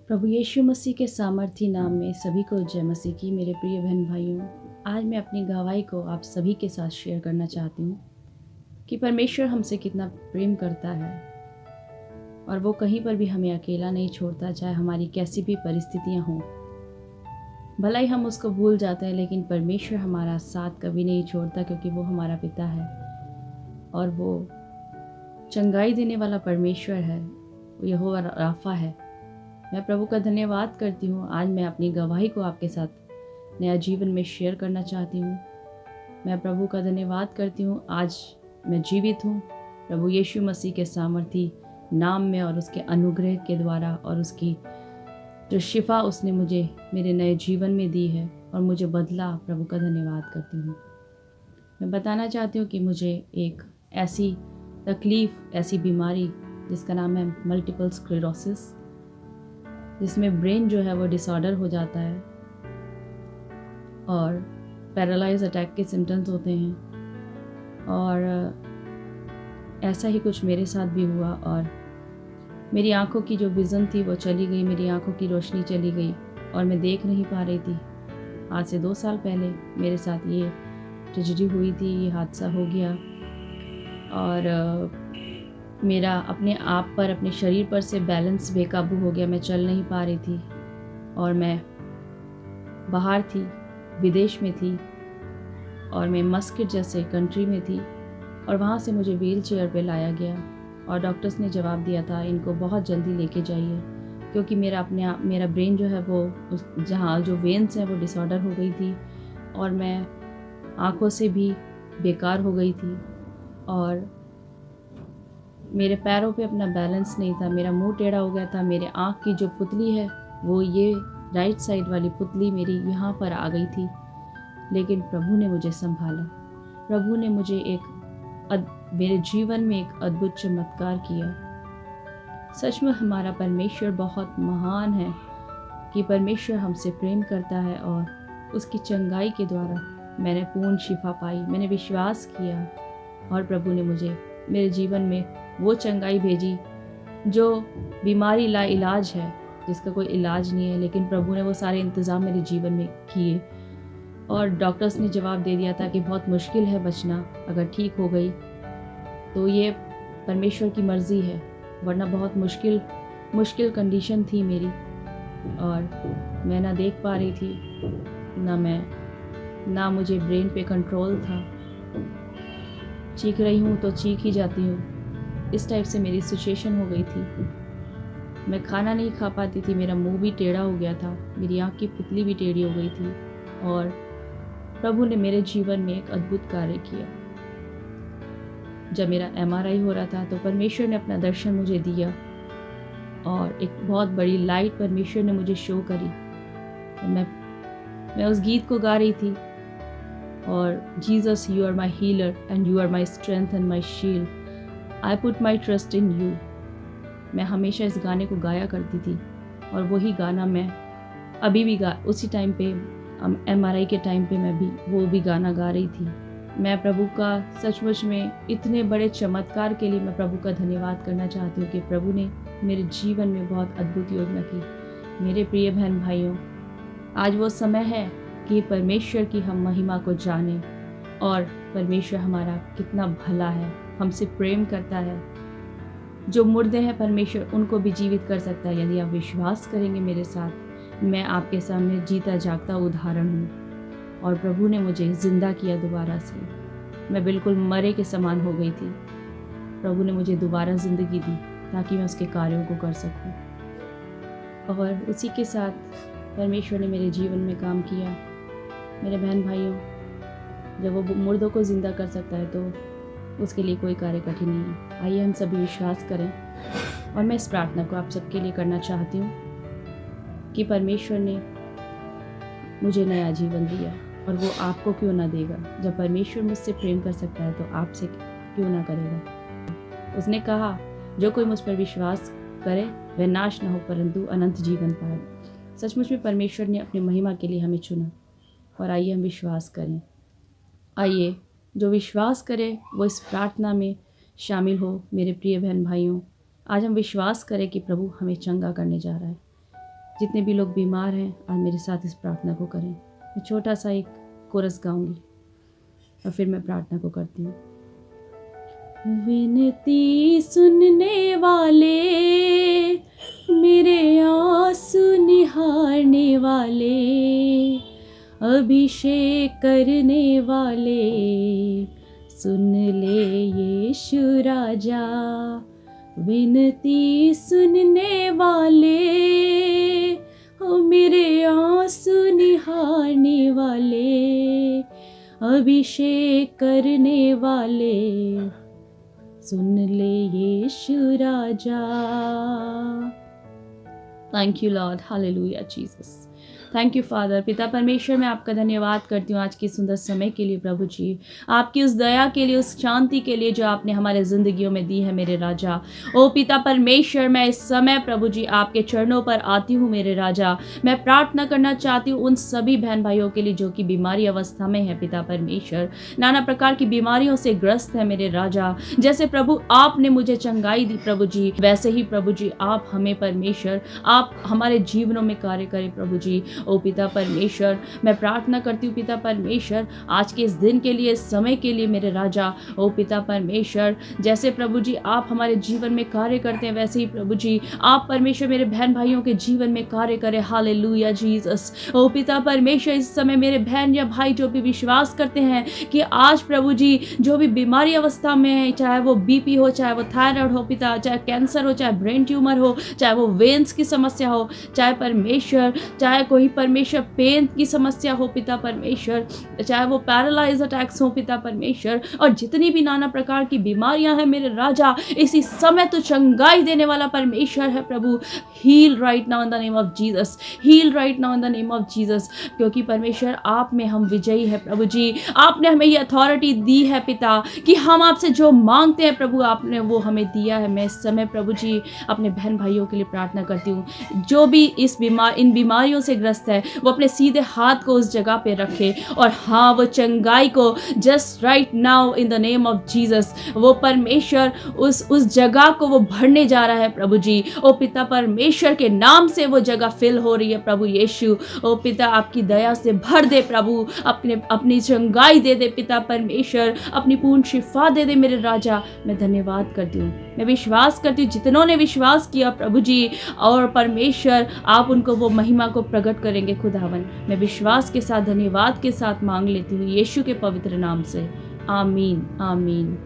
प्रभु यीशु मसीह के सामर्थी नाम में सभी को जय मसीह की। मेरे प्रिय बहन भाइयों, आज मैं अपनी गवाही को आप सभी के साथ शेयर करना चाहती हूँ कि परमेश्वर हमसे कितना प्रेम करता है और वो कहीं पर भी हमें अकेला नहीं छोड़ता, चाहे हमारी कैसी भी परिस्थितियाँ हों। भला ही हम उसको भूल जाते हैं, लेकिन परमेश्वर हमारा साथ कभी नहीं छोड़ता, क्योंकि वो हमारा पिता है और वो चंगाई देने वाला परमेश्वर है। वो यहोवा राफा है। मैं प्रभु का धन्यवाद करती हूँ। आज मैं अपनी गवाही को आपके साथ नया जीवन में शेयर करना चाहती हूँ। मैं प्रभु का धन्यवाद करती हूँ। आज मैं जीवित हूँ प्रभु यीशु मसीह के सामर्थी नाम में और उसके अनुग्रह के द्वारा, और उसकी जो शिफा उसने मुझे मेरे नए जीवन में दी है और मुझे बदला। प्रभु का धन्यवाद करती हूँ। मैं बताना चाहती हूँ कि मुझे एक ऐसी तकलीफ़, ऐसी बीमारी जिसका नाम है मल्टीपल स्क्लेरोसिस, जिसमें ब्रेन जो है वो डिसऑर्डर हो जाता है और पैरालाइज अटैक के सिम्टम्स होते हैं। और ऐसा ही कुछ मेरे साथ भी हुआ और मेरी आंखों की जो विज़न थी वो चली गई, मेरी आंखों की रोशनी चली गई और मैं देख नहीं पा रही थी। आज से 2 साल पहले मेरे साथ ये ट्रेजेडी हुई थी, ये हादसा हो गया और मेरा अपने आप पर, अपने शरीर पर से बैलेंस बेकाबू हो गया। मैं चल नहीं पा रही थी और मैं बाहर थी, विदेश में थी और मैं मस्कट जैसे कंट्री में थी और वहाँ से मुझे व्हील चेयर पर लाया गया और डॉक्टर्स ने जवाब दिया था इनको बहुत जल्दी लेके जाइए, क्योंकि मेरा ब्रेन जो है वो जहाँ जो वेन्स हैं वो डिसऑर्डर हो गई थी और मैं आँखों से भी बेकार हो गई थी और मेरे पैरों पे अपना बैलेंस नहीं था। मेरा मुंह टेढ़ा हो गया था। मेरे आँख की जो पुतली है वो, ये राइट साइड वाली पुतली मेरी यहाँ पर आ गई थी, लेकिन प्रभु ने मुझे संभाला। प्रभु ने मुझे मेरे जीवन में एक अद्भुत चमत्कार किया। सच में हमारा परमेश्वर बहुत महान है कि परमेश्वर हमसे प्रेम करता है और उसकी चंगाई के द्वारा मैंने पूर्ण शिफा पाई। मैंने विश्वास किया और प्रभु ने मुझे मेरे जीवन में वो चंगाई भेजी जो बीमारी ला इलाज है, जिसका कोई इलाज नहीं है, लेकिन प्रभु ने वो सारे इंतज़ाम मेरे जीवन में किए और डॉक्टर्स ने जवाब दे दिया था कि बहुत मुश्किल है बचना। अगर ठीक हो गई तो ये परमेश्वर की मर्ज़ी है, वरना बहुत मुश्किल कंडीशन थी मेरी और मैं ना देख पा रही थी, ना मुझे ब्रेन पे कंट्रोल था। चीख रही हूँ तो चीख ही जाती हूँ, इस टाइप से मेरी सिचुएशन हो गई थी। मैं खाना नहीं खा पाती थी, मेरा मुंह भी टेढ़ा हो गया था, मेरी आँख की पुतली भी टेढ़ी हो गई थी और प्रभु ने मेरे जीवन में एक अद्भुत कार्य किया। जब मेरा MRI हो रहा था तो परमेश्वर ने अपना दर्शन मुझे दिया और एक बहुत बड़ी लाइट परमेश्वर ने मुझे शो करी। और मैं उस गीत को गा रही थी और Jesus you are my healer and you are my strength and my shield, I put my trust in you. मैं हमेशा इस गाने को गाया करती थी और वही गाना मैं अभी भी उसी टाइम पे MRI के टाइम पे मैं भी वो भी गाना गा रही थी। मैं प्रभु का सचमुच में इतने बड़े चमत्कार के लिए मैं प्रभु का धन्यवाद करना चाहती हूँ कि प्रभु ने मेरे जीवन में बहुत अद्भुत योजना की। मेरे प्रिय बहन भाइयों, आज वो समय है कि परमेश्वर की हम महिमा को जानें और परमेश्वर हमारा कितना भला है, हमसे प्रेम करता है। जो मुर्दे हैं परमेश्वर उनको भी जीवित कर सकता है। यदि आप विश्वास करेंगे मेरे साथ, मैं आपके सामने जीता जागता उदाहरण हूँ और प्रभु ने मुझे ज़िंदा किया दोबारा से। मैं बिल्कुल मरे के समान हो गई थी, प्रभु ने मुझे दोबारा ज़िंदगी दी ताकि मैं उसके कार्यों को कर सकूँ। और उसी के साथ परमेश्वर ने मेरे जीवन में काम किया। मेरे बहन भाइयों, जब वो मुर्दों को ज़िंदा कर सकता है तो उसके लिए कोई कार्य कठिन नहीं है। आइए हम सभी विश्वास करें और मैं इस प्रार्थना को आप सबके लिए करना चाहती हूँ कि परमेश्वर ने मुझे नया जीवन दिया और वो आपको क्यों ना देगा। जब परमेश्वर मुझसे प्रेम कर सकता है तो आपसे क्यों ना करेगा। उसने कहा, जो कोई मुझ पर विश्वास करे वह नाश न हो परंतु अनंत जीवन पाए। सचमुच में परमेश्वर ने अपनी महिमा के लिए हमें चुना और आइए हम विश्वास करें। आइए जो विश्वास करे वो इस प्रार्थना में शामिल हो। मेरे प्रिय बहन भाइयों, आज हम विश्वास करें कि प्रभु हमें चंगा करने जा रहा है। जितने भी लोग बीमार हैं आज मेरे साथ इस प्रार्थना को करें। मैं छोटा सा एक कोरस गाऊंगी और फिर मैं प्रार्थना को करती हूँ। विनती सुनने वाले, मेरे आंसू निहारने वाले, अभिषेक करने वाले, सुन ले यीशु राजा। विनती सुनने वाले, ओ मेरे आंसू निहारने वाले, अभिषेक करने वाले, सुन ले यीशु राजा। Thank you lord, hallelujah Jesus. Thank you father. पिता परमेश्वर, मैं आपका धन्यवाद करती हूँ आज के सुंदर समय के लिए प्रभु जी, आपकी उस दया के लिए, उस शांति के लिए जो आपने हमारे ज़िंदगियों में दी है मेरे राजा। ओ पिता परमेश्वर, मैं इस समय प्रभु जी आपके चरणों पर आती हूँ मेरे राजा। मैं प्रार्थना करना चाहती हूँ उन सभी बहन भाइयों के लिए जो कि बीमारी अवस्था में है पिता परमेश्वर, नाना प्रकार की बीमारियों से ग्रस्त है मेरे राजा। जैसे प्रभु आपने मुझे चंगाई दी प्रभु जी, वैसे ही प्रभु जी आप हमें परमेश्वर, आप हमारे जीवनों में कार्य करें प्रभु जी। ओ पिता परमेश्वर, मैं प्रार्थना करती हूँ पिता परमेश्वर आज के इस दिन के लिए, इस समय के लिए मेरे राजा। ओ पिता परमेश्वर, जैसे प्रभु जी आप हमारे जीवन में कार्य करते हैं वैसे ही प्रभु जी आप परमेश्वर मेरे बहन भाइयों के जीवन में कार्य करें। Hallelujah Jesus. ओ पिता परमेश्वर, इस समय मेरे बहन या भाई जो भी विश्वास करते हैं कि आज प्रभु जी जो भी बीमारी अवस्था में है, चाहे वो बीपी हो, चाहे वो थायराइड हो पिता, चाहे कैंसर हो, चाहे ब्रेन ट्यूमर हो, चाहे वो वेन्स की समस्या हो, चाहे परमेश्वर, चाहे कोई परमेश्वर पेन की समस्या हो पिता परमेश्वर, चाहे वो पैरालाइज अटैक्स हो पिता परमेश्वर, और जितनी भी नाना प्रकार की बीमारियां हैं मेरे राजा, इसी समय तो चंगाई देने वाला परमेश्वर है प्रभु। Heal right now in the name of Jesus, heal right now in the name of Jesus, क्योंकि परमेश्वर आप में हम विजयी है प्रभु जी। आपने हमें ये अथॉरिटी दी है पिता कि हम आपसे जो मांगते हैं प्रभु आपने वो हमें दिया है। मैं इस समय प्रभु जी अपने बहन भाइयों के लिए प्रार्थना करती हूँ जो भी इन बीमारियों से ग्रस्त है, वो अपने सीधे हाथ को उस जगह पे रखे और हाँ वो चंगाई को just right now in the name of Jesus, वो परमेश्वर उस जगह को वो भरने जा रहा है प्रभु जी। ओ पिता परमेश्वर के नाम से वो जगह फिल हो रही है प्रभु यीशु। ओ पिता आपकी दया से भर दे प्रभु, अपनी चंगाई दे दे पिता परमेश्वर, अपनी पूर्ण शिफा दे दे मेरे राजा। मैं धन्यवाद करती हूँ, मैं विश्वास करती हूँ जितनों ने विश्वास किया प्रभु जी, और परमेश्वर आप उनको वो महिमा को प्रकट करेंगे खुदावन। मैं विश्वास के साथ धन्यवाद के साथ मांग लेती हूँ यीशु के पवित्र नाम से, आमीन आमीन।